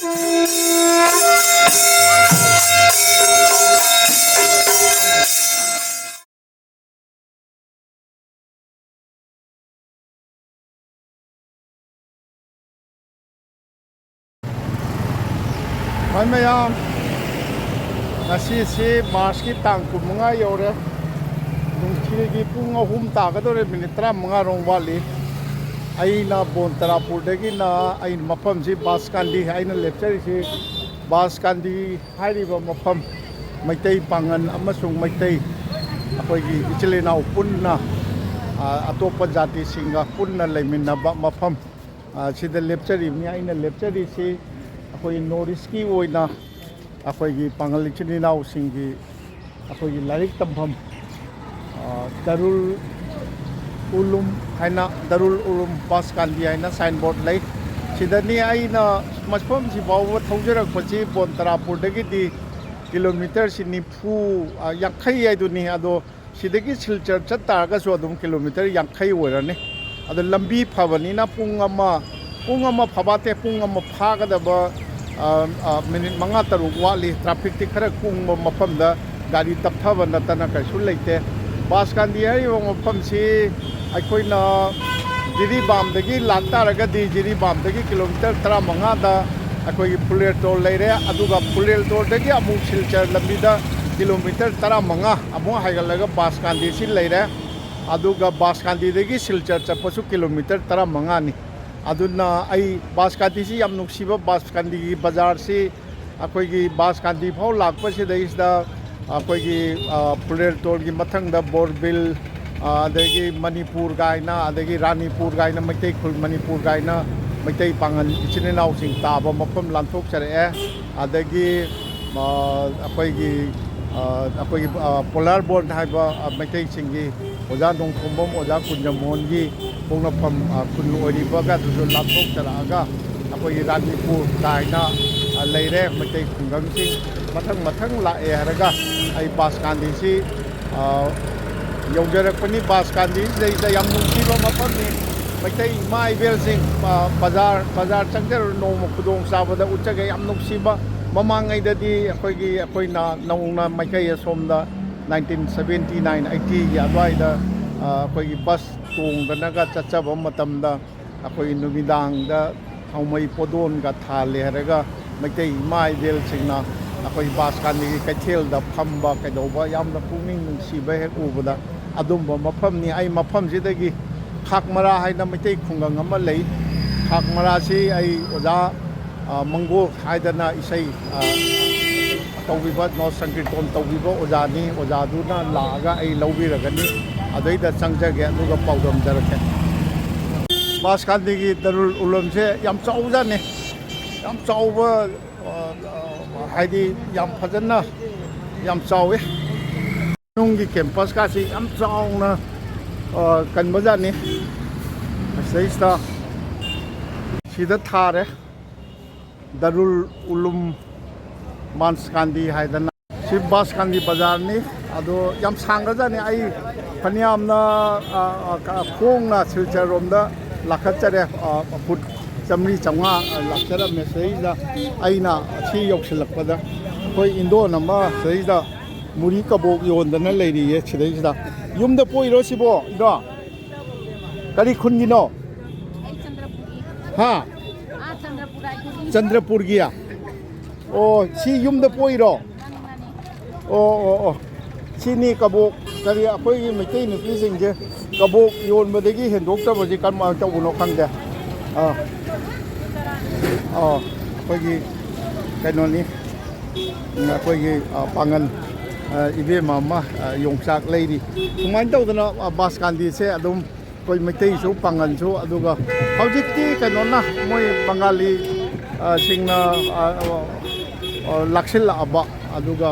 Mấy mấy không? Là si Mars ki tang ku mga yore. Nung chile ki punga hum ta ka dore minitra mga rong wali. Ay na bon tarapur degi na ay mapam si Baskandi ay na lecture si Baskandi hari ba mapam Maitai pangan amasung Maitai akoy gi ichile na punna atopa jati singa punna lemin na ba mapam si the lecture mi ay na lecture si akoy noriski oina akoy gi pangalichin na singi akoy gi larik tambam Darul Ulum haina Darul Ulum Baskandi haina signboard lay sidani ay na maspam si bawa thaujarak pachi bon tarapur dagi di kilometer sini fu yakai ay duni ado sidagi silchar chatta ga so adum kilometer yakai oirane ado lambi phabani na pungama phabate pungama phaga da ba minute manga taru wali traffic ti khara kung mafam da gari tapthaba natana ka sul leite Baskandi hari mafam si aikoina jiri bam dagi lakta raga di jiri bam dagi kilometer 35 da akoi puler tol leire aduga puler tol dagi amu silchar lambi da kilometer 35 amu haigalaga Baskandi si leire aduga Baskandi dagi silchar chapasu kilometer 35 ni aduna ai Baskandi si yam nuksiba Baskandi gi bazar si akoi gi Baskandi phau lakpa si da is da akoi gi puler tol gi mathang da Borbil adagi Manipur gaina adagi Ranipur gaina Maitai khul Manipur gaina Maitai pangan ichine naw sing taba mafam lanthok chare adagi akoi gi polar bond haiba Maitai singi oja dong khombom oja kunjamon gi pongnapam kun oriba ga du lanthok charaga akoi Ranipur gaina leire Maitai khungang sing mathang la e haraga ai Baskandi si yongjarakpani Baskandi da yam nungsiba mafamni Maitai mai bel sing bazar changjar no khudong sabada uchaga yam nungsiba mamangai da di akoi na naungna Maikai asomda 1979 80 gi adwai da akoi bus tong da naga chachaba matamda akoi numidang da thaumai podon ga thale haraga Maitai mai bel singna akoi Baskandi kaithel da phamba kaidoba yamna pungning nungsiba hek ubada adumba mafam ni ai mafam sidagi khakmara haina Maitai khungang ama lei khakmara si ai oja mango haidana isai tawbiba no sankirton tawbiba oja ni oja duna laaga ai lawbiragani adoida changjage aduga pawdam jarake Baskandi gi Darul Ulum se yam chauja ne yam chauba haidi yam phajana yam chauwe nunggi campus kasi yam chauna kan bazani seista sida thare Darul Ulum Baskandi haidana si Baskandi bazar ni ado yam sangrajani ai phaniamna khongna silchar romda lakhachare put chamri changa lakchara meseida aina si yoksilakpada koi indo namba seida muri kabok yondana leiri ye chidai da yumda poiro sibo ida kari khungino ha Chandrapur giya o si yumda poiro o sini kabok kari akoi Maitai nupi singje kabok yonbadagi hendokta baji kan ma tawuno khangde akoi kainoni akoi pangan ibe mama yongsak leiri kumain tawdana Baskandi se adum koi Maitai su pangan su aduga hojikti kainona moi Bangali singna laksil aba aduga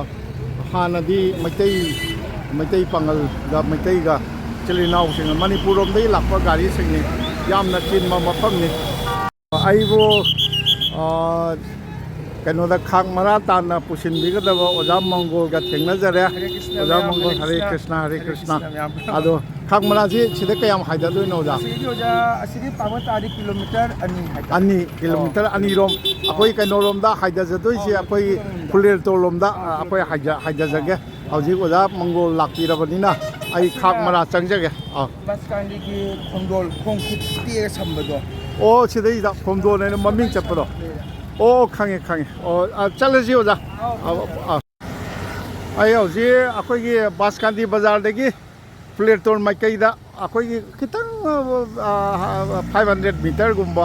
hanadi Maitai pangal ga Maitai ga chilinau sing Manipur rom dei lakpa gari singni yamna chin ma mafam ni aibo ꯀꯩꯅꯣꯗ ꯈꯥꯛ ꯃꯔꯥ ꯇꯥꯟꯅ ꯄꯨꯁꯤꯟꯕꯤꯒꯗꯕ ꯑꯣꯖꯥ ꯃꯪꯒꯣꯜꯒ ꯊꯦꯡꯅꯖꯔꯦ ꯑꯣꯖꯥ ꯃꯪꯒꯣꯜ ꯍꯔꯦ ꯀ꯭ꯔꯤꯁꯅ ꯑꯗꯣ ꯈꯥꯛ ꯃꯔꯥꯁꯤ ꯁꯤꯗ ꯀꯌꯥꯝ ꯍꯥꯏꯊꯗꯣꯏꯅꯣ ꯑꯣꯖꯥ ꯑꯁꯤꯒꯤ ꯑꯣꯖꯥ ꯑꯁꯤꯗꯤ ꯄꯥꯕ ꯇꯥꯔꯗꯤ ꯀꯤꯂꯣꯃꯤꯇꯔ 2 ꯍꯥꯏꯇꯥꯔꯦ ꯑꯅꯤ ꯀꯤꯂꯣꯃꯤꯇꯔ ꯑꯅꯤꯔꯣꯝ ꯑꯩꯈꯣꯏ ꯀꯩꯅꯣꯔꯣꯝꯗ ꯍꯥꯏꯊꯖꯗꯣꯏꯁꯤ ꯑꯩꯈꯣꯏ ꯐꯨꯂꯦꯔꯇꯣꯜꯂꯣꯝꯗ ꯑꯩꯈꯣꯏ ꯍꯥꯏꯊꯖꯒꯦ ꯍꯧꯖꯤꯛ ꯑꯣꯖꯥ ꯃꯪꯒꯣꯜ ꯂꯥꯛꯄꯤꯔꯕꯅꯤꯅ ꯑꯩ ꯈꯥꯛ ꯃꯔꯥ ꯆꯪꯖꯒꯦ ꯕꯁ ꯀꯥꯟꯗꯤꯒꯤ ꯈꯣꯡꯗꯣꯜ ꯈꯣꯡ ꯈꯨꯠ ꯇꯦꯛꯑꯒ ꯁꯝꯕꯗꯣ ꯑꯣ ꯁꯤꯗꯩꯗ ꯈꯣꯡꯗꯣꯟ ꯍꯥꯏꯅ ꯃꯃꯤꯡ ꯆꯠꯄꯗꯣ ꯑꯣ ꯈꯪꯉꯦ ꯑꯣ ꯆꯠꯂꯁꯤ ꯑꯣꯖꯥ ꯑꯩ ꯍꯧꯖꯤꯛ ꯑꯩꯈꯣꯏꯒꯤ ꯕꯥꯁꯀꯥꯟꯗꯤ ꯕꯖꯥꯔꯗꯒꯤ ꯐ꯭ꯂꯦꯇꯣꯟ ꯃꯥꯏꯀꯩꯗ ꯑꯩꯈꯣꯏꯒꯤ ꯈꯤꯇꯪ 500 ꯃꯤꯇꯔꯒꯨꯝꯕ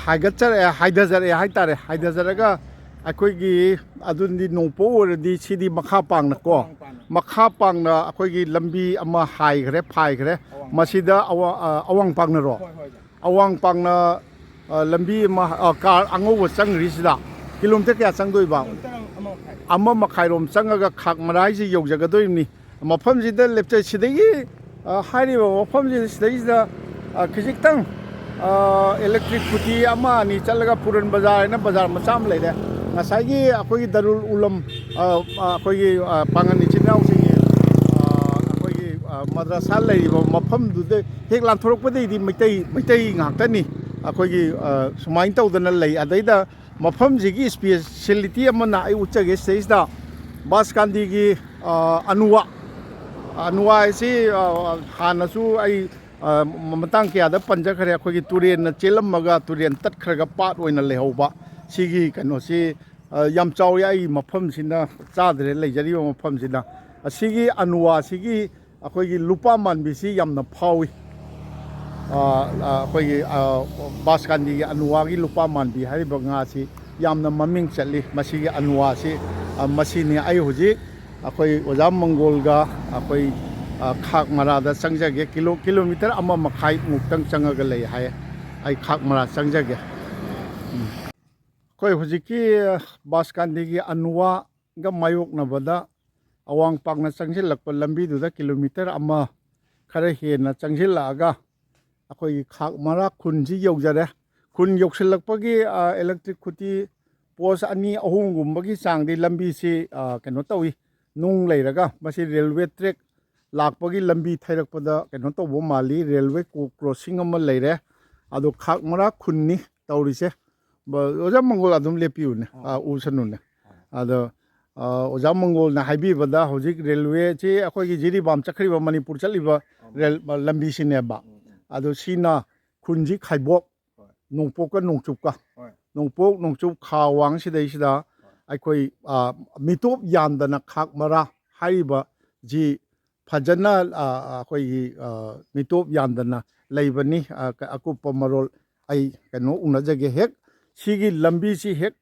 ꯍꯥꯏꯊꯖꯔꯛꯑꯦ ꯍꯥꯏꯇꯥꯔꯦ ꯍꯥꯏꯊꯖꯔꯒ ꯑꯩꯈꯣꯏꯒꯤ ꯑꯗꯨꯗꯤ ꯅꯣꯡꯄꯣꯛ ꯑꯣꯏꯔꯗꯤ ꯁꯤꯗꯤ ꯃꯈꯥ ꯄꯥꯡꯅꯀꯣ ꯃꯈꯥ ꯄꯥꯡꯅ ꯑꯩꯈꯣꯏꯒꯤ ꯂꯝꯕꯤ ꯑꯃ ꯐꯥꯏꯈ꯭ꯔꯦ ꯃꯁꯤꯗ ꯑꯋꯥꯡ ꯄꯥꯡꯅꯔꯣ ꯑꯋꯥꯡ ꯄꯥꯡꯅ ꯂꯝꯕꯤ ꯑꯃ ꯀꯥꯔ ꯑꯉꯧꯕ ꯆꯪꯈ꯭ꯔꯤꯁꯤꯗ ꯀꯤꯂꯣꯃꯤꯇꯔ ꯀꯌꯥ ꯆꯪꯗꯣꯏꯕ 1.5 ꯆꯪꯉꯒ ꯈꯥꯛ ꯃꯔꯥꯏꯁꯤ ꯌꯧꯖꯒꯗꯣꯏꯅꯤ ꯃꯐꯝꯁꯤꯗ ꯂꯦꯞꯆꯩ ꯁꯤꯗꯒꯤ ꯍꯥꯏꯔꯤꯕ ꯃꯐꯝꯁꯤꯗꯩꯁꯤꯗ ꯈꯤꯖꯤꯛꯇꯪ ꯏꯂꯦꯛꯇ꯭ꯔꯤꯛ ꯀꯨꯇꯤ ꯑꯃ ꯑꯅꯤ ꯆꯠꯂꯒ ꯄꯨꯔꯟ ꯕꯖꯥꯔ ꯍꯥꯏꯅ ꯕꯖꯥꯔ ꯃꯆꯥ ꯑꯃ ꯂꯩꯔꯦ ꯉꯁꯥꯏꯒꯤ ꯑꯩꯈꯣꯏꯒꯤ ꯗꯔꯨꯜ ꯎꯂꯝ ꯑꯩꯈꯣꯏꯒꯤ ꯄꯥꯡꯒꯟ ꯏꯆꯤꯟ ꯏꯅꯥꯎꯁꯤꯡꯒꯤ ꯑꯩꯈꯣꯏꯒꯤ ꯃദ്ꯔꯁꯥ ꯂꯩꯔꯤꯕ ꯃꯐꯝꯗꯨꯗ ꯍꯦꯛ ꯂꯥꯟꯊꯣꯔꯛꯄꯗꯩꯗꯤ ꯃꯩꯇꯩ ꯉꯥꯛꯇꯅꯤ ꯑꯩꯈꯣꯏꯒꯤ ꯁꯨꯃꯥꯏꯅ ꯇꯧꯗꯅ ꯂꯩ ꯑꯗꯩꯗ ꯃꯐꯝꯁꯤꯒꯤ ꯏꯁꯄꯦꯁꯤꯌꯦꯂꯤꯇꯤ ꯑꯃꯅ ꯑꯩ ꯎꯠꯆꯒꯦ ꯁꯤꯗꯩꯁꯤꯗ ꯕꯥꯁꯀꯥꯟꯗꯤꯒꯤ ꯑꯅꯨꯋꯥ ꯍꯥꯏꯁꯤ ꯍꯥꯟꯅꯁꯨ ꯑꯩ ꯃꯇꯥꯡ ꯀꯌꯥꯗ ꯄꯟꯖꯈ꯭ꯔꯦ ꯑꯩꯈꯣꯏꯒꯤ ꯇꯨꯔꯦꯟꯅ ꯆꯦꯜꯂꯝꯃꯒ ꯇꯨꯔꯦꯟ ꯇꯠꯈ꯭ꯔꯒ ꯄꯥꯠ ꯑꯣꯏꯅ ꯂꯩꯍꯧꯕ ꯁꯤꯒꯤ ꯀꯩꯅꯣꯁꯤ ꯌꯥꯝ ꯆꯥꯎꯋꯤ ꯑꯩ ꯃꯐꯝꯁꯤꯅ ꯆꯥꯗ꯭ꯔꯦ ꯂꯩꯖꯔꯤꯕ ꯃꯐꯝꯁꯤꯅ ꯑꯁꯤꯒꯤ ꯑꯅꯨꯋꯥꯁꯤꯒꯤ ꯑꯩꯈꯣꯏꯒꯤ ꯂꯨꯄꯥ ꯃꯥꯟꯕꯤꯁꯤ ꯌꯥꯝꯅ ꯐꯥꯎꯏ ꯑꯩꯈꯣꯏꯒꯤ ꯕꯥꯁꯀꯥꯟꯗꯤꯒꯤ ꯑꯅꯨꯋꯥꯒꯤ ꯂꯨꯄꯥ ꯃꯥꯟꯕꯤ ꯍꯥꯏꯔꯤꯕ ꯉꯥꯁꯤ ꯌꯥꯝꯅ ꯃꯃꯤꯡ ꯆꯠꯂꯤ ꯃꯁꯤꯒꯤ ꯑꯅꯨꯋꯥꯁꯤ ꯃꯁꯤꯅꯤ ꯑꯩ ꯍꯧꯖꯤꯛ ꯑꯩꯈꯣই ꯑꯣꯖꯥ ꯃꯪꯒꯣꯜꯒ ꯑꯩꯈꯣꯏ ꯈꯥꯛ ꯃꯔꯥꯗ ꯆꯪꯖꯒꯦ ꯀꯤꯂꯣꯃꯤꯇꯔ 1.5 ꯃꯨꯛꯇꯪ ꯆꯪꯉꯒ ꯂꯩ ꯍꯥꯏ ꯑꯩ ꯈꯥꯛ ꯃꯔꯥ ꯆꯪꯖꯒꯦ ꯑꯩꯈꯣꯏ ꯍꯧꯖꯤꯛꯀꯤ ꯕꯥꯁꯀꯥꯟꯗꯤꯒꯤ ꯑꯅꯨꯋꯥꯒ ꯃꯥꯌꯣꯛꯅꯕꯗ ꯑꯋꯥꯡ ꯄꯥꯛꯅ ꯆꯪꯁꯤꯜꯂꯛꯄ ꯂꯝꯕꯤꯗꯨꯗ ꯀꯤꯂꯣꯃꯤꯇꯔ 1 ꯈꯔ ꯍꯦꯟꯅ ꯆꯪꯁꯤꯜꯂꯛꯑꯒ ꯑꯩꯈꯣꯏꯒꯤ ꯈꯥꯛ ꯃꯔꯥ ꯈꯨꯟꯁꯤ ꯌꯧꯖꯔꯦ ꯈꯨꯟ ꯌꯧꯁꯤꯜꯂꯛꯄꯒꯤ ꯏꯂꯦꯛꯇ꯭ꯔꯤꯛ ꯈꯨꯇꯤ ꯄꯣꯁ 2-3ꯒꯨꯝꯕꯒꯤ ꯆꯥꯡꯗꯤ ꯂꯝꯕꯤꯁꯤ ꯀꯩꯅꯣ ꯇꯧꯏ ꯅꯨꯡ ꯂꯩꯔꯒ ꯃꯁꯤ ꯔꯦꯜꯋꯦ ꯇ꯭ꯔꯦꯛ ꯂꯥꯛꯄꯒꯤ ꯂꯝꯕꯤ ꯊꯩꯔꯛꯄꯗ ꯀꯩꯅꯣ ꯇꯧꯕ ꯃꯥꯜꯂꯤ ꯔꯦꯜꯋꯦ ꯀ꯭ꯔꯣꯁꯤꯡ ꯑꯃ ꯂꯩꯔꯦ ꯑꯗꯣ ꯈꯥꯛ ꯃꯔꯥ ꯈꯨꯟꯅꯤ ꯇꯧꯔꯤꯁꯦ ꯑꯣꯖꯥ ꯃꯪꯒꯣꯜ ꯑꯗꯨꯝ ꯂꯦꯞꯄꯤꯌꯨꯅꯦ ꯎꯁꯅꯨꯅꯦ ꯑꯗꯣ ꯑꯣꯖꯥ ꯃꯪꯒꯣꯜꯅ ꯍꯥꯏꯕꯤꯕꯗ ꯍꯧꯖꯤꯛ ꯔꯦꯜꯋꯦꯁꯤ ꯑꯩꯈꯣꯏꯒꯤ ꯖꯤꯔꯤꯕꯥꯝ ꯆꯠꯈ꯭ꯔꯤꯕ ꯃꯅꯤꯄꯨꯔ ꯆꯠꯂꯤꯕ ꯂꯝꯕꯤꯁꯤꯅꯦꯕ ꯑꯗꯣ ꯁꯤꯅ ꯈꯨꯟꯁꯤ ꯈꯥꯏꯕꯣꯛ ꯅꯣꯡꯄꯣꯛꯀ ꯅꯣꯡꯆꯨꯞꯀ ꯅꯣꯡꯄꯣꯛ ꯅꯣꯡꯆꯨꯞ ꯈꯥ ꯋꯥꯡꯁꯤꯗꯩꯁꯤꯗ ꯑꯩꯈꯣꯏ ꯃꯤꯇꯣꯞ ꯌꯥꯟꯗꯅ ꯈꯥꯛ ꯃꯔꯥ ꯍꯥꯏꯔꯤꯕꯁꯤ ꯐꯖꯅ ꯑꯩꯈꯣꯏꯒꯤ ꯃꯤꯇꯣꯞ ꯌꯥꯟꯗꯅ ꯂꯩꯕꯅꯤ ꯑꯀꯨꯞꯄ ꯃꯔꯣꯜ ꯑꯩ ꯀꯩꯅꯣ ꯎꯅꯖꯒꯦ ꯍꯦꯛ ꯁꯤꯒꯤ ꯂꯝꯕꯤꯁꯤ ꯍꯦꯛ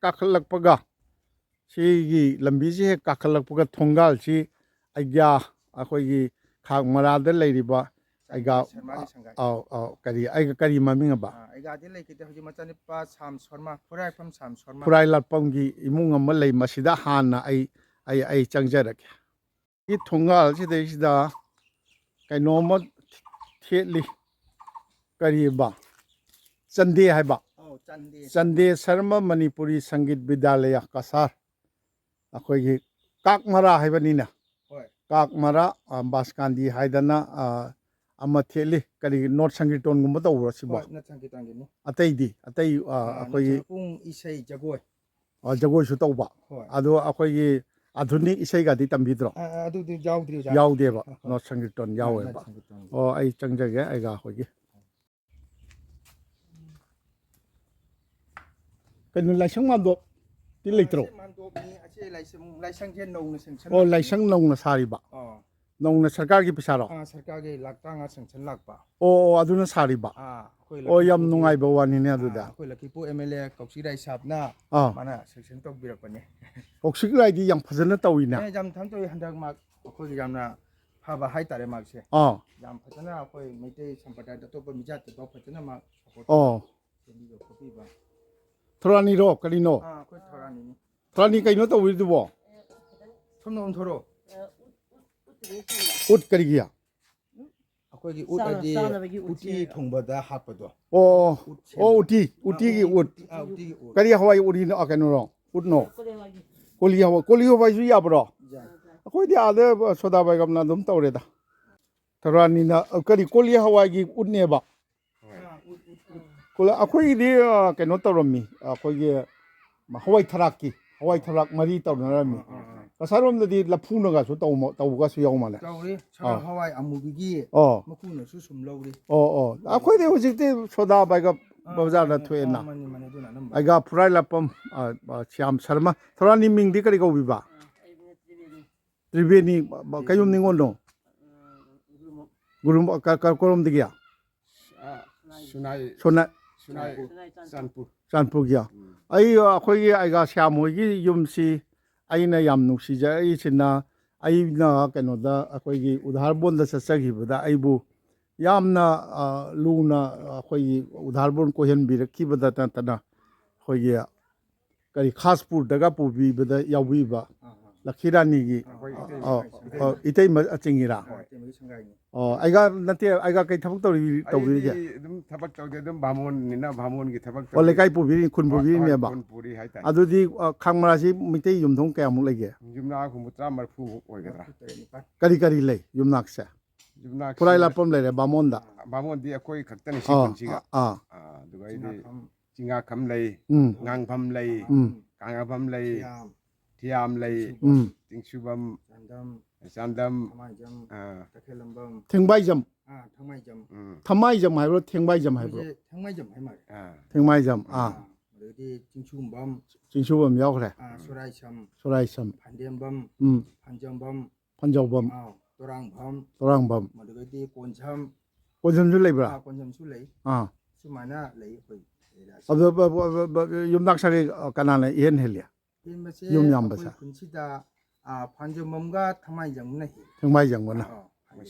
ꯀꯥꯈꯠꯂꯛꯄꯒ ꯊꯣꯡꯒꯥꯜꯁꯤ ꯑꯩꯒ꯭ꯌꯥ ꯑꯩꯈꯣꯏꯒꯤ ꯈꯥꯛ ꯃꯔꯥꯗ ꯂꯩꯔꯤꯕ ꯑꯩꯒ ꯀꯔꯤ ꯃꯃꯤꯡ ꯑꯕ ꯑꯩꯒꯥꯗꯤ ꯂꯩꯈꯤꯗꯦ ꯍꯧꯖꯤꯛ ꯃꯆꯥꯅꯨꯄꯥ ꯁꯥꯝ ꯁꯣꯔꯃ ꯈꯨꯔꯥꯏꯐꯝ ꯁꯥꯝ ꯁꯣꯔꯃ ꯈꯨꯔꯥꯏ ꯂꯥꯠꯄꯝꯒꯤ ꯏꯃꯨꯡ ꯑꯃ ꯂꯩ ꯃꯁꯤꯗ ꯍꯥꯟꯅ ꯑꯩ ꯆꯪꯖꯔꯒꯦ 이 통갈시대시다 ꯀꯩꯅꯣꯝꯃ ꯊꯦꯠꯂꯤ ꯀꯔꯤꯕ ꯆꯟꯗꯦ ꯍꯥꯏꯕ ꯆꯟꯗꯦ ꯁꯔꯃ ꯃꯅꯤꯄꯨꯔꯤ ꯁꯪꯒꯤꯠ ꯕꯤꯗ꯭ꯌꯥꯂꯌ ꯀꯁꯥꯔ ꯑꯩꯈꯣꯏꯒꯤ ꯀꯥꯛꯃꯔꯥ ꯍꯥꯏꯕꯅꯤꯅ ꯀꯥꯛꯃꯔꯥ ꯕꯥꯁꯀꯥꯟꯗꯤ ꯍꯥꯏꯗꯅ ꯑꯃ ꯊꯦꯠꯂꯤ ꯀꯔꯤ ꯅꯣꯠ ꯁꯪꯀꯤꯔꯇꯣꯟꯒꯨꯝꯕ ꯇꯧꯕ꯭ꯔꯣ ꯁꯤꯕꯣ ꯑꯇꯩꯗꯤ ꯑꯩꯈꯣꯏꯒꯤ ꯄꯨꯡ ꯏꯁꯩ ꯖꯒꯣꯏ ꯖꯒꯣꯏꯁꯨ ꯇꯧꯕ ꯑꯗꯣ ꯑꯩꯈꯣꯏꯒꯤ 아두닉 이세가디 담비드로 ꯑꯗꯨꯗꯤ ꯌꯥꯎꯗ꯭ꯔꯤ 어자 야우데바 노 상기톤 야우에바 아이 정적에 아이가 거기 그는 라이상만도 딜레이트로 라이상제 농나 생천 라이상 농나 사리바 농나 सरकार기 피사로 सरकार기 락당아 생천 락바 아두나 사리바 얌 누가이바 와니네 아두다 ꯑꯩꯈꯣꯏ ꯂꯛꯀꯤꯄꯨ MLA ꯀꯧꯁꯤꯔꯥꯏ ꯁꯥꯕꯅ ꯃꯥꯅ ꯁꯦꯛꯁꯟ ꯇꯧꯕꯤꯔꯛꯄꯅꯦ ꯀꯧꯁꯤꯔꯥꯏꯗꯤ ꯌꯥꯝ ꯐꯖꯅ ꯇꯧꯏꯅꯦ ꯌꯥꯝ ꯊꯝꯇꯣꯏ ꯍꯟꯗꯛ ꯃꯥꯛ ꯑꯩꯈꯣꯏꯒꯤ ꯌꯥꯝꯅ ꯐꯕ ꯍꯥꯏꯇꯥꯔꯦ ꯃꯥꯛꯁꯦ ꯌꯥꯝ ꯐꯖꯅ ꯑꯩꯈꯣꯏ ꯃꯩꯇꯩ ꯁꯝꯄ꯭ꯔꯗꯥꯏꯗ ꯑꯇꯣꯞꯄ ꯃꯤꯖꯥꯇꯤꯐꯥꯎ ꯐꯖꯅ ꯃꯥꯛ ꯁꯄꯣꯔꯠ ꯁꯦꯝꯕꯤꯕ ꯈꯣꯠꯄꯤꯕ ꯊꯣꯔꯥꯅꯤꯔꯣ ꯀꯔꯤꯅꯣ ꯑꯩꯈꯣꯏ ꯊꯣꯔꯥꯅꯤꯅꯤ ꯊꯣꯔꯥꯅꯤ ꯀꯩꯅꯣ ꯇꯧꯔꯤꯗꯨꯕꯣ ꯁꯣꯝꯅ ꯑꯣꯟꯊꯣꯔꯣ ꯎꯠ ꯀꯔꯤꯒꯤ야 ꯑꯩꯈꯣꯏꯒꯤ ꯎꯠ ꯍꯥꯏꯗꯤ ꯎꯇꯤ ꯊꯣꯡꯕꯗ ꯍꯥꯞꯄꯗꯣ 우티기 웃. 그리 하와이 우리는 그노로 ꯎꯠꯅꯣ ꯀꯣꯂꯤ ꯍꯋꯥꯏꯁꯨ ꯌꯥꯕ꯭ꯔꯣ ꯑꯩꯈꯣꯏꯗꯤ ꯑꯥꯗ ꯁꯣꯗꯥ ꯕꯥꯏꯒꯝꯅ ꯑꯗꯨꯝ ꯇꯧꯔꯦꯗ ꯊꯧꯔꯥꯅꯤꯅ ꯀꯔꯤ ꯀꯣꯂꯤ ꯍꯋꯥꯏꯒꯤ ꯎꯠꯅꯦꯕ ꯑꯩꯈꯣꯏꯒꯤꯗꯤ ꯀꯩꯅꯣ ꯇꯧꯔꯝꯃꯤ ꯑꯩꯈꯣꯏꯒꯤ ꯍꯋꯥꯏ ꯊꯔꯥꯛ ꯃꯔꯤ ꯇꯧꯅꯔꯝꯃꯤ ꯉꯁꯥꯏꯔꯣꯝꯗꯗꯤ ꯂꯐꯨꯅꯒꯁꯨ ꯇꯧꯕꯒꯁꯨ ꯌꯥꯎ ꯃꯥꯜꯂꯦ ꯇꯧꯔꯤ ꯁꯔꯥꯛ ꯍꯋꯥꯏ ꯑꯃꯨꯕꯤꯒꯤ ꯑꯣ ꯃꯀꯨꯅꯁꯨ ꯁꯨꯝ ꯂꯧꯔꯤ ꯑꯩꯈꯣꯏꯗꯤ ꯍꯧꯖꯤꯛꯇꯤ ꯁꯣꯗꯥ ꯕꯥꯏꯒꯞ ꯕꯖꯥꯔꯗ ꯊꯣꯛꯑꯦꯅ ꯃꯥꯅꯤ ꯑꯗꯨꯅ ꯑꯅꯝꯕ ꯑꯩꯒ ꯐꯨꯔꯥꯏ ꯂꯥꯞꯄꯝ ꯁ꯭ꯌꯥꯝ ꯁꯔꯃ ꯊꯧꯔꯥꯅꯤ ꯃꯤꯡꯗꯤ ꯀꯔꯤ ꯀꯧꯕꯤꯕ ꯇ꯭ꯔꯤꯕꯦꯅꯤ ꯀꯩꯌꯨꯝ ꯅꯤꯉꯣꯜꯅꯣ ꯒꯨꯔꯨ ꯀꯔꯣꯝꯗꯒꯤ ꯆꯥꯟꯄꯨꯔꯒꯤ ꯑꯩꯈꯣꯏꯒꯤ ꯑꯩꯒ ꯁ꯭ꯌꯥꯝ ꯍꯣꯏꯒꯤ ꯌꯨꯝꯁꯤ ꯑꯩꯅ ꯌꯥꯝ ꯅꯨꯡꯁꯤꯖꯔꯛꯏꯁꯤꯅ ꯑꯩꯅ ꯀꯩꯅꯣꯗ ꯑꯩꯈꯣꯏꯒꯤ ꯎꯗꯥꯔꯕꯣꯟꯗ ꯆꯠꯆꯈꯤꯕꯗ ꯑꯩꯕꯨ ꯌꯥꯝꯅ ꯂꯨꯅ ꯑꯩꯈꯣꯏꯒꯤ ꯎꯗꯥꯔꯕꯣꯟ ꯀꯣꯏꯍꯟꯕꯤꯔꯛꯈꯤꯕꯗ ꯅꯠꯇꯅ ꯑꯩꯈꯣꯏꯒꯤ ꯀꯔꯤ ꯈꯥꯁꯄꯨꯔꯗꯒ ꯄꯨꯕꯤꯕꯗ ꯌꯥꯎꯕꯤꯕ ꯂꯛꯈꯤꯔꯥꯅꯤꯒꯤ ꯏꯇꯩꯃ ꯆꯤꯡꯉꯤꯔꯥ ꯑꯩꯒ ꯅꯠꯇꯦ ꯑꯩꯒ ꯀꯩ ꯊꯕꯛ ꯇꯧꯕꯤꯔꯤꯒꯦ ꯑꯗꯨꯝ ꯊꯕꯛ ꯇꯧꯗꯦ ꯑꯗꯨꯝ ꯕꯥꯃꯣꯟꯅꯤꯅ ꯕꯥꯃꯣꯟꯒꯤ ꯊꯕꯛ ꯑꯣ ꯂꯩꯀꯥꯏ ꯄꯨꯕꯤꯔꯤ ꯈꯨꯟ ꯄꯨꯕꯤꯔꯤꯅꯦꯕ ꯈꯨꯟ ꯄꯨꯔꯤ ꯍꯥꯏꯇꯥꯔꯦ ꯑꯗꯨꯗꯤ ꯈꯥꯡꯃꯔꯥꯁꯤ ꯃꯩꯇꯩ ꯌꯨꯝꯊꯣꯡ ꯀꯌꯥꯃꯨꯛ ꯂꯩꯒꯦ ꯌꯨꯝꯅꯥꯛ ꯍꯨꯝꯐꯨꯇꯔꯥ ꯃꯔꯐꯨꯃꯨꯛ ꯑꯣꯏꯒꯗ꯭ꯔꯥ ꯀꯔꯤ ꯂꯩ ꯌꯨꯝꯅꯥꯛꯁꯦ ꯈꯨꯔꯥꯏ ꯂꯥꯞꯄꯝ ꯂꯩꯔꯦ ꯕꯥꯃꯣꯟꯗ ꯕꯥꯃꯣꯟꯗꯤ ꯑꯩꯈꯣꯏ ꯈꯛꯇꯅꯤ ꯁꯤ ꯈꯨꯟꯁꯤꯒ ꯑꯗꯨꯒ ꯑꯩꯗꯤ ꯆꯤꯡꯉꯥꯈꯝ ꯂꯩ ꯉꯥꯡꯐꯝ ꯂꯩ ꯀꯥꯡꯉꯥꯐꯝ ꯂꯩ ꯊꯤꯌꯥꯝ ꯂꯩ ꯆꯤꯡꯁꯨꯕꯝ ꯆꯥꯟꯗꯝ ꯊꯦꯡꯕꯥꯏꯖꯝ ꯊꯃꯥꯏꯖꯝ ꯍꯥꯏꯕ꯭ꯔꯣ ꯊꯦꯡꯕꯥꯏꯖꯝ ꯍꯥꯏꯕ꯭ꯔോ ꯊꯥꯡꯃꯩꯖꯝ ꯍꯥꯏ ꯃꯥꯜꯂꯦ ꯊꯦꯡꯃꯥꯏꯖꯝ ꯑꯗꯒꯤ ꯆꯤꯡꯁꯨꯝꯕꯝ ꯆꯤꯡꯁꯨꯕꯝ ꯌꯥꯎꯈ꯭ꯔꯦ ꯁꯣꯔꯥꯏꯁꯝ ꯐꯟꯗꯦꯝꯕꯝ ꯐꯟꯖꯝꯕꯝ ꯐꯟꯖꯧꯕꯝ ꯇꯣꯔꯥꯡꯕꯝ ꯃꯗꯨꯗꯒꯤꯗꯤ ꯀꯣꯟꯁꯝꯁꯨ ꯂꯩꯕ꯭ꯔꯥ ꯀꯣꯟꯖꯝꯁꯨ ꯂꯩ ꯁꯨꯃꯥꯏꯅ ꯂꯩ ꯑꯩꯈꯣꯏ ꯑꯗꯨ ꯌꯨꯝꯅꯥꯛ ꯁꯥꯒꯩ ꯀꯅꯥꯅ ꯏꯍꯦꯟ ꯍꯦꯜꯂꯤ ꯍꯦꯟꯕꯁꯦ ꯌꯨꯝ ꯑꯩꯈꯣꯏ ꯌꯥꯝꯕꯁꯦ ꯈꯨꯟꯁꯤꯗ ꯐꯟꯖꯝꯕꯝꯒ ꯊꯥꯡꯃꯩꯖꯝꯒꯅ ꯍꯦꯜꯂꯤ ꯊꯦꯡꯃꯥꯏꯖꯝꯒꯅ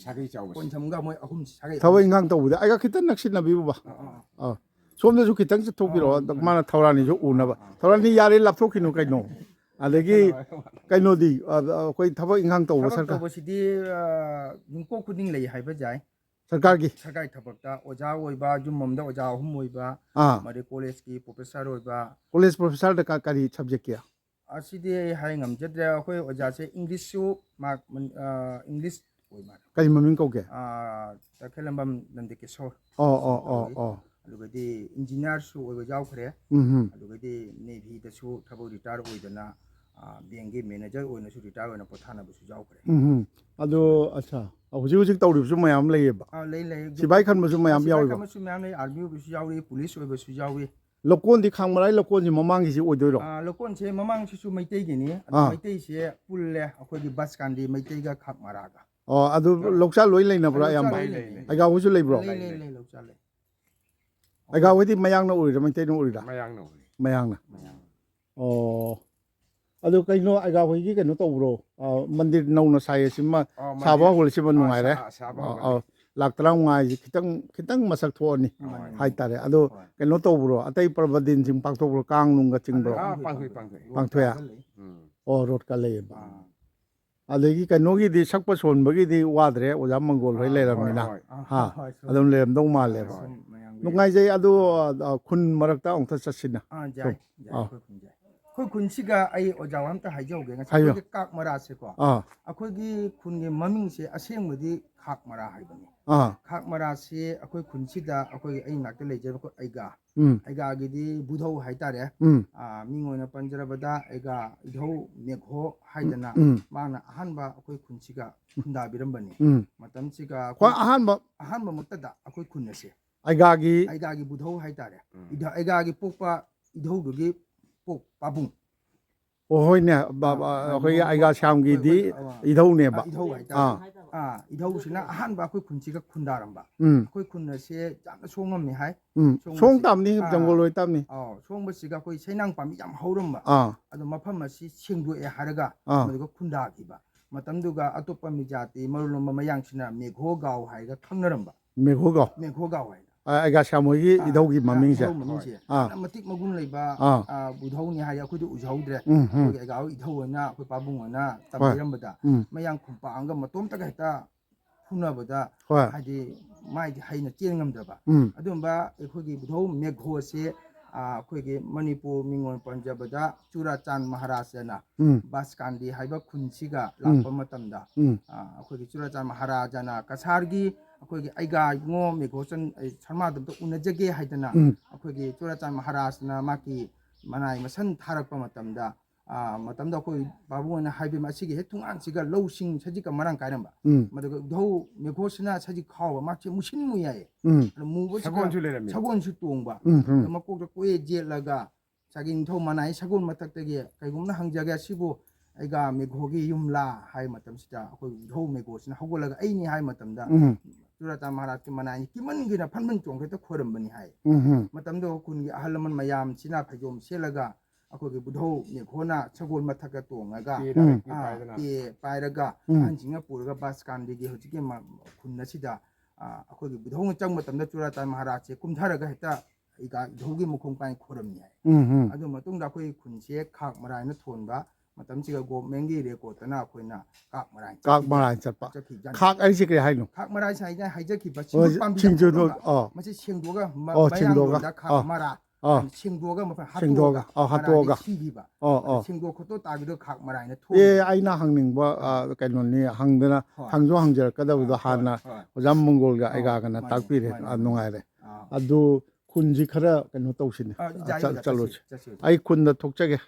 ꯁꯥꯒꯩ ꯆꯥꯎꯕꯁꯦ ꯀꯣꯟꯁꯝꯒ ꯃꯣꯏ ꯑꯍꯨꯝ ꯁꯥꯒꯩ ꯊꯕꯛ ꯏꯪꯈꯥꯡ ꯇꯧꯕꯗ ꯑꯩꯒ ꯈꯤꯇꯪ ꯅꯛꯁꯤꯟꯅꯕꯤꯌꯨꯕ ꯁꯣꯝꯗꯁꯨ khitang ꯆꯠꯊꯣꯛꯄꯤꯔꯛꯑꯣ ꯃꯥꯅ ꯊꯧꯔꯥꯅꯤꯁꯨ ꯎꯅꯕ ꯊꯧꯔꯥꯅꯤ ꯌꯥꯔꯦ ꯂꯥꯞꯊꯣꯛꯈꯤꯅꯨ ꯀꯩꯅꯣ ꯑꯗꯒꯤ ꯀꯩꯅꯣꯗꯤ ꯑꯩꯈꯣꯏ ꯊꯕꯛ ꯏꯪꯈꯥꯡ ꯇꯧꯕ ꯊꯕꯛ ꯁꯔꯀꯥꯔ ꯇꯧꯕꯁꯤꯗꯤ ꯌꯨꯝꯀꯣꯛ ꯈꯨꯗꯤꯡ ꯂꯩ ꯍꯥꯏꯕ ꯌꯥꯏ ꯁꯔꯀꯥꯔꯒꯤ ꯊꯕꯛꯇ ꯑꯣꯖꯥ ꯑꯣꯏꯕ ꯌꯨꯝ ꯑꯃꯗ ꯑꯣꯖꯥ 3 ꯑꯣꯏꯕ ꯃꯗꯩ ꯀꯣꯂꯦꯖꯀꯤ ꯄ꯭ꯔꯣꯐꯦꯁꯔ ꯑꯣꯏꯕ ꯀꯣꯂꯦꯖ ꯄ꯭ꯔꯣꯐꯦꯁꯔꯗ ꯀꯔꯤ ꯁꯕꯖꯦꯛꯀꯤ ꯑꯁꯤꯗꯤ ꯑꯩ ꯍꯥꯏ ꯉꯝꯖꯗ꯭ꯔꯦ ꯑꯩꯈꯣꯏ ꯑꯣꯖꯥꯁꯦ ꯏꯪꯂꯤꯁꯁꯨ ꯏꯪꯂꯤꯁ ꯑꯣꯏ ꯃꯥꯜꯂꯦ ꯀꯔꯤ ꯃꯃꯤꯡ ꯀꯧꯒꯦ ꯇꯈꯦꯜꯂꯝꯕꯝ ꯅꯟꯗꯀꯤꯁꯣꯔ ꯑꯗꯨꯒꯗꯤ ꯏꯟꯖꯤꯅꯤꯌꯥꯔꯁꯨ ꯑꯣꯏꯕ ꯌꯥꯎꯈ꯭ꯔꯦ ꯑꯗꯨꯒꯗꯤ ꯅꯦꯚꯤꯗꯁꯨ ꯊꯕꯛ ꯔꯤꯇꯥꯌꯔ ꯑꯣꯏꯗꯅ ꯕꯦꯡꯒꯤ ꯃꯦꯅꯦꯖꯔ ꯑꯣꯏꯅꯁꯨ ꯔꯤꯇꯥꯌꯔ ꯑꯣꯏꯅ ꯄꯣꯊꯥꯅꯕꯁꯨ ꯌꯥꯎꯈ꯭ꯔꯦ ꯑꯗꯣ ꯑꯠꯆꯥ ꯍꯧꯖꯤꯛ ꯇꯧꯔꯤꯕꯁꯨ ꯃꯌꯥꯝ ꯂꯩꯌꯦꯕ ꯂꯩ ꯁꯤꯕꯥꯏ ꯈꯟꯕꯁꯨ ꯃꯌꯥꯝ ꯁꯤꯕꯥꯏ ꯌꯥꯎꯋꯦꯕ ꯈꯟꯕꯁꯨ ꯃꯌꯥꯝ ꯂꯩ ꯑꯥꯔꯃꯤ ꯑꯣꯏꯕꯁꯨ ꯌꯥꯎꯏ ꯄꯨꯂꯤꯁ ꯑꯣꯏꯕꯁꯨ ꯌꯥꯎꯏ ꯂꯧꯀꯣꯟꯗꯤ ꯈꯥꯡꯃꯔꯥꯏ ꯂꯧꯀꯣꯟꯁꯤ ꯃꯃꯥꯡꯒꯤꯁꯤ ꯑꯣꯏꯗꯣꯏꯔꯣ ꯂꯧꯀꯣꯟꯁꯦ ꯃꯃꯥꯡꯁꯤꯁꯨ ꯃꯩꯇꯩꯒꯤꯅꯤ ꯑꯗꯣ ꯃꯩꯇꯩꯁꯦ ꯄꯨꯜꯂꯦ ꯑꯩꯈꯣꯏꯒꯤ ꯕꯁꯀꯥꯟꯗꯤ ꯃꯩꯇꯩꯒ ꯈꯥꯛꯃꯔꯥꯒ ꯑꯗꯨ ꯂꯧꯆꯥ ꯂꯣꯏ ꯂꯩꯅꯕ꯭ꯔꯥ ꯑꯌꯥꯝꯕ ꯑꯩꯒꯥꯍꯣꯏꯁꯨ ꯂꯩꯕ꯭ꯔꯣ ꯂꯩ ꯂꯧꯆꯥ ꯂꯩ ꯑꯩꯒꯥꯍꯣꯏꯗꯤ ꯃꯌꯥꯡꯅ ꯑꯣꯏꯔꯤꯔꯥ ꯃꯩꯇꯩꯅ ꯑꯣꯏꯔꯤꯔꯥ ꯃꯌꯥꯡꯅ ꯑꯗꯨ ꯀꯩꯅꯣ ꯑꯩꯒꯥꯍꯣꯏꯒꯤ ꯀꯩꯅꯣ ꯇꯧꯕ꯭ꯔꯣ ꯃꯟꯗꯤꯔ ꯅꯧꯅ ꯁꯥꯏꯌꯦꯁꯤꯃ ꯁꯥꯕ ꯍꯧꯔꯁꯤꯃ ꯅꯨꯡꯉꯥꯏꯔꯦ ꯂꯥꯛ 15 ꯍꯥꯏꯁꯤ ꯈꯤꯇꯪ ꯃꯁꯛ ꯊꯣꯛꯑꯅꯤ ꯍꯥꯏꯇꯥꯔꯦ ꯑꯗꯣ ꯀꯩꯅꯣ ꯇꯧꯕ꯭ꯔꯣ ꯑꯇꯩ ꯄꯔꯕ ꯗꯤꯟꯁꯤꯡ ꯄꯥꯡꯊꯣꯛꯄ꯭ꯔꯣ ꯀꯥꯡ ꯅꯨꯡꯒ ꯆꯤꯡꯕ꯭ꯔꯣ ꯄꯥꯡꯊꯣꯛꯑꯦ ꯔꯣꯗꯀ ꯂꯩꯌꯦꯕ ꯑꯗꯒꯤ ꯀꯩꯅꯣꯒꯤꯗꯤ ꯁꯛꯄ ꯁꯣꯟꯕꯒꯤꯗꯤ ꯋꯥꯗ꯭ꯔꯦ ꯑꯣꯖꯥ ꯃꯪꯒꯣꯜ ꯍꯣꯏ ꯂꯩꯔꯕꯅꯤꯅ ꯑꯗꯨꯝ ꯂꯩꯔꯝꯗꯧ ꯃꯥꯜꯂꯦꯕ ꯅꯨꯡꯉꯥꯏꯖꯩ ꯑꯗꯣ ꯈꯨꯟ ꯃꯔꯛꯇ ꯑꯃꯨꯛꯇ ꯆꯠꯁꯤꯅ ꯑꯩꯈꯣꯏ ꯈꯨꯟꯁꯤꯒ ꯑꯩ ꯑꯣꯖꯥ ꯑꯝꯇ ꯍꯥꯏꯖꯍꯧꯒꯦ ꯉꯁꯥꯏ ꯑꯩꯈꯣꯏꯒꯤ ꯀꯥꯛꯃꯔꯥꯁꯦꯀꯣ ꯑꯩꯈꯣꯏꯒꯤ ꯈꯨꯟꯒꯤ ꯃꯃꯤꯡꯁꯦ ꯑꯁꯦꯡꯕꯗꯤ ꯈꯥꯛꯃꯔꯥ ꯍꯥꯏꯕꯅꯤ ꯈꯥꯛꯃꯔꯥꯁꯤ ꯑꯩꯈꯣꯏ ꯈꯨꯟꯁꯤꯗ ꯑꯩꯈꯣꯏꯒꯤ ꯑꯩ ꯅꯥꯛꯇ ꯂꯩꯖꯔꯤꯕ ꯑꯩꯒꯥꯒꯤꯗꯤ ꯕꯨꯙꯧ ꯍꯥꯏꯇꯥꯔꯦ ꯃꯤꯡ ꯑꯣꯏꯅ ꯄꯟꯖꯔꯕꯗ ꯑꯩꯒꯥ ꯏꯙꯧ ꯃꯦꯘꯣ ꯍꯥꯏꯗꯅ ꯃꯥꯅ ꯑꯍꯥꯟꯕ ꯑꯩꯈꯣꯏ ꯈꯨꯟꯁꯤꯒ ꯈꯨꯟꯗꯥꯕꯤꯔꯝꯕꯅꯤ ꯃꯇꯝꯁꯤꯒ ꯑꯍꯥꯟꯕ ꯃꯛꯇꯗ ꯑꯩꯈꯣꯏ ꯈꯨꯟ ꯑꯁꯦ ꯑꯩꯒꯥꯒꯤ ꯕꯨꯙꯧ ꯍꯥꯏꯇꯥꯔꯦ ꯑꯩꯒꯥꯒꯤ ꯄꯣꯛꯄ ꯏꯙꯧꯗꯨꯒꯤ ꯄꯥꯕꯨꯡ ꯍꯣꯏꯅꯦ ꯑꯩꯈꯣꯏꯒꯤ ꯑꯩꯒꯥ ꯁ꯭ꯌꯥꯝꯒꯤꯗꯤ ꯏꯙꯧꯅꯦꯕ ꯏꯙꯧ ꯍꯥꯏꯇꯥꯔꯦ ꯏꯙꯧꯁꯤꯅ ꯑꯍꯥꯟꯕ ꯑꯩꯈꯣꯏ ꯈꯨꯟꯁꯤꯒ ꯈꯨꯟꯗꯥꯔꯝꯕ ꯑꯩꯈoi ꯈꯨꯟ ꯑꯁꯦ ꯌꯥꯝꯅ ꯁꯣꯡꯉꯝꯃꯤ ꯍꯥꯏ ꯁꯣꯡ ꯇꯥꯕꯅꯤ ꯖꯪꯒꯣꯜ ꯑꯣꯏ ꯇꯥꯕꯅꯤ ꯁꯣꯡꯕꯁꯤꯒ ꯑꯩꯈꯣꯏ ꯁꯩꯅꯥꯡ ꯄꯥꯝꯕꯤ ꯌꯥꯝ ꯍꯧꯔꯝꯕ ꯑꯗꯣ ꯃꯐꯝ ꯑꯁꯤ ꯁꯦꯡꯗꯣꯛꯑꯦ ꯍꯥꯏꯔꯒ ꯃꯗꯨꯒ ꯈꯨꯟꯗꯥꯈꯤꯕ ꯃꯇꯝꯗꯨꯒ ꯑꯇꯣꯞꯄ ꯃꯤꯖꯥꯇꯤ ꯃꯔꯨꯂꯣꯝꯕ ꯃꯌꯥꯡꯁꯤꯅ ꯃꯦꯘꯣꯒꯥꯎ ꯍꯥꯏꯔꯒ ꯈꯪꯅꯔꯝꯕ ꯃꯦꯘꯣꯒꯥꯎ ꯍꯥꯏꯅ ꯑꯩꯒꯥ ꯁ꯭ꯌꯥꯝ ꯍꯣꯏꯒꯤ ꯏꯙꯧꯒꯤ ꯃꯃꯤꯡꯁꯦ ꯌꯥꯝꯅ ꯃꯇꯤꯛ ꯃꯒꯨꯟ ꯂꯩꯕ ꯕꯨꯙꯧꯅꯤ ꯍꯥꯏ ꯑꯩꯈꯣꯏꯗꯤ ꯎꯖꯍꯧꯗ꯭ꯔꯦ ꯑꯩꯈꯣꯏꯒꯤ ꯑꯩꯒꯥ ꯏꯙꯧ ꯑꯣꯏꯅ ꯑꯩꯈꯣꯏ ꯄꯥꯕꯨꯡ ꯑꯣꯏꯅ ꯇꯝꯕꯤꯔꯝꯕꯗ ꯃꯌꯥꯡ ꯈꯨꯝꯄꯥꯛꯑꯝꯒ ꯃꯇꯣꯝꯇꯒ ꯍꯦꯛꯇ ꯐꯨꯅꯕꯗ ꯍꯥꯏꯗꯤ ꯃꯥꯏꯗꯤ ꯍꯩꯅ ꯆꯦꯟ ꯉꯝꯗ꯭ꯔꯕ ꯑꯗꯨꯝꯕ ꯑꯩꯈꯣꯏꯒꯤ ꯕꯨꯙꯧ ꯃꯦꯘꯣꯁꯦ ꯑꯩꯈꯣꯏꯒꯤ ꯃꯅꯤꯄꯨꯔ ꯃꯤꯡꯑꯣꯏ ꯄꯟꯖꯕꯗ ꯆꯨꯔꯥꯆꯥꯟ ꯃꯍꯥꯔꯥꯖꯅ ꯕꯥꯁꯀꯥꯟꯗꯤ ꯍꯥꯏꯕ ꯈꯨꯟꯁꯤꯒ ꯂꯥꯛꯄ ꯃꯇꯝꯗ ꯑꯩꯈꯣꯏꯒꯤ ꯆꯨꯔꯥꯆꯥꯟ ꯃꯍꯥꯔꯥꯖꯅ ꯀꯁꯥꯔꯒꯤ ꯑꯩꯈꯣꯏꯒꯤ ꯑꯩꯒ ꯏꯉꯣ ꯃꯦꯘꯣꯆꯟ ꯁꯔꯃꯥꯗꯨꯝꯇ ꯎꯅꯖꯒꯦ ꯍꯥꯏꯗꯅ ꯑꯩꯈꯣꯏꯒꯤ ꯆꯨꯔꯥꯆꯥꯟ ꯃꯍꯥꯔꯥꯖꯅ ꯃꯥꯒꯤ ꯃꯅꯥꯏ ꯃꯁꯟ ꯊꯥꯔꯛꯄ ꯃꯇꯝꯗ ꯃꯇꯝꯗ ꯑꯩꯈꯣꯏ ꯕꯥꯕꯨꯅ ꯍꯥꯏꯕ ꯑꯁꯤꯒꯤ ꯍꯦꯛ ꯊꯣꯡꯒꯥꯟꯁꯤꯒ ꯂꯧꯁꯤꯡ ꯁꯖꯤꯛꯀ ꯃꯔꯥꯡ ꯀꯥꯏꯔꯝꯕ ꯃꯗꯨꯒ ꯙꯧ ꯃꯦꯘꯣꯁꯤꯅ ꯁꯖꯤꯛ ꯈꯥꯎꯕ ꯃꯥꯁꯦ ꯃꯨꯁꯤꯟ ꯃꯨꯌꯥꯏꯌꯦ ꯁꯒꯣꯜꯁꯨ ꯂꯩꯔꯝꯃꯤ ꯁꯒꯣꯜꯁꯨ ꯇꯣꯡꯕ ꯃꯀꯣꯛꯇ ꯀꯣꯏ ꯌꯦꯠꯂꯒ ꯉꯁꯥꯏꯒꯤ ꯅꯤꯡꯊꯧ ꯃꯅꯥꯏ ꯁꯒꯣꯜ ꯃꯊꯛꯇꯒꯤ ꯀꯩꯒꯨꯝꯕ ꯍꯪꯖꯒꯦ ꯑꯁꯤꯕꯨ ꯑꯩꯒ ꯃꯦꯘꯣꯒꯤ ꯌꯨꯝꯂꯥ ꯍꯥꯏꯕ ꯃꯇꯝꯁꯤꯗ ꯑꯩꯈꯣꯏ ꯙꯧ ꯃꯦꯘꯣꯁꯤꯅ ꯍꯧꯒꯠꯂꯒ ꯑꯩꯅꯤ ꯍꯥꯏꯕ ꯃꯇꯝꯗ ꯆꯨꯔꯥꯆꯥꯟ ꯃꯍꯥꯔꯥꯖꯀꯤ ꯃꯅꯥꯏꯅꯤ ꯀꯤꯃꯟꯒꯤꯅ ꯐꯟꯐꯟ ꯆꯣꯡꯈꯩꯇ ꯈꯣꯏꯔꯝꯕꯅꯤ ꯍꯥꯏ ꯃꯇꯝꯗ ꯈꯨꯟꯒꯤ ꯑꯍꯜ ꯂꯃꯟ ꯃꯌꯥꯝꯁꯤꯅ ꯐꯩꯖꯣꯝ ꯁꯦꯠꯂꯒ ꯑꯩꯈꯣꯏꯒꯤ ꯕꯨꯙꯧ ꯃꯦꯘꯣꯅ ꯁꯒꯣꯜ ꯃꯊꯛꯇ ꯇꯣꯡꯉꯒ ꯄꯦ ꯄꯥꯏꯔꯒ ꯑꯍꯟꯁꯤꯡꯅ ꯄꯨꯔꯒ ꯕꯥꯁꯀꯥꯟꯗꯤꯒꯤ ꯍꯧꯖꯤꯛꯀꯤ ꯈꯨꯟ ꯑꯁꯤꯗ ꯑꯩꯈꯣꯏꯒꯤ ꯕꯨꯙꯧꯅ ꯆꯪꯕ ꯃꯇꯝꯗ ꯆꯨꯔꯥꯆꯥꯟ ꯃꯍꯥꯔꯥꯖꯁꯦ ꯀꯨꯝꯊꯔꯒ ꯍꯦꯛꯇ ꯏꯙꯧꯒꯤ ꯃꯈꯣꯡ ꯄꯥꯏ ꯈꯣꯏꯔꯝꯃꯤ ꯍꯥꯏ ꯑꯗꯨ ꯃꯇꯨꯡꯗ ꯑꯩꯈꯣꯏꯒꯤ ꯈꯨꯟꯁꯦ ꯈꯥꯛ ꯃꯔꯥꯏꯅ ꯊꯣꯟꯕ ꯃꯇꯝꯁꯤꯒ ꯒꯣꯚꯔꯟꯃꯦꯟꯠꯒꯤ ꯔꯦꯀꯣꯔꯠꯇꯅ ꯑꯩꯈꯣꯏꯅ ꯀꯥꯛ ꯃꯔꯥꯏ ꯆꯠꯄ ꯈꯥꯛ ꯑꯩꯁꯦ ꯀꯔꯤ ꯍꯥꯏꯅꯣ ꯈꯥꯛ ꯃꯔꯥꯏꯁꯦ ꯍꯥꯏꯅ ꯍꯥꯏꯖꯈꯤꯕ ꯁꯤꯡꯖꯨ ꯄꯥꯝꯕꯤꯗ ꯃꯁꯤ ꯁꯦꯡꯗꯣꯛꯑꯒ ꯃꯌꯥꯡꯂꯣꯟꯗ ꯈꯥꯛ ꯃꯔꯥ ꯁꯦꯡꯗꯣꯛꯑꯒ ꯃꯐꯝ ꯍꯥꯠꯇꯣꯛꯑꯒ ꯁꯤꯈꯤꯕ ꯁꯦꯡꯗꯣꯛ ꯈꯣꯠꯇꯣꯛ ꯇꯥꯕꯤꯗꯣ ꯈꯥꯛ ꯃꯔꯥꯏꯅ ꯑꯦ ꯑꯩꯅ ꯍꯪꯅꯤꯡꯕ ꯀꯩꯅꯣꯅꯤ ꯍꯪꯗꯅ ꯍꯪꯁꯨ ꯍꯪꯖꯔꯛꯀꯗꯕꯗꯣ ꯍꯥꯟꯅ ꯑꯣꯖꯥ ꯃꯪꯒꯣꯜꯒ ꯑꯩꯒꯥꯒꯅ ꯇꯥꯛꯄꯤꯔꯦ ꯅꯨꯡꯉꯥꯏꯔꯦ ꯑꯗꯨ ꯈꯨꯟꯁꯤ ꯈꯔ ꯀꯩꯅꯣ ꯇꯧꯁꯤꯅꯦ ꯆꯠꯂꯨꯁꯤ ꯑꯩ ꯈꯨꯟꯗ ꯊꯣꯛꯆꯒꯦ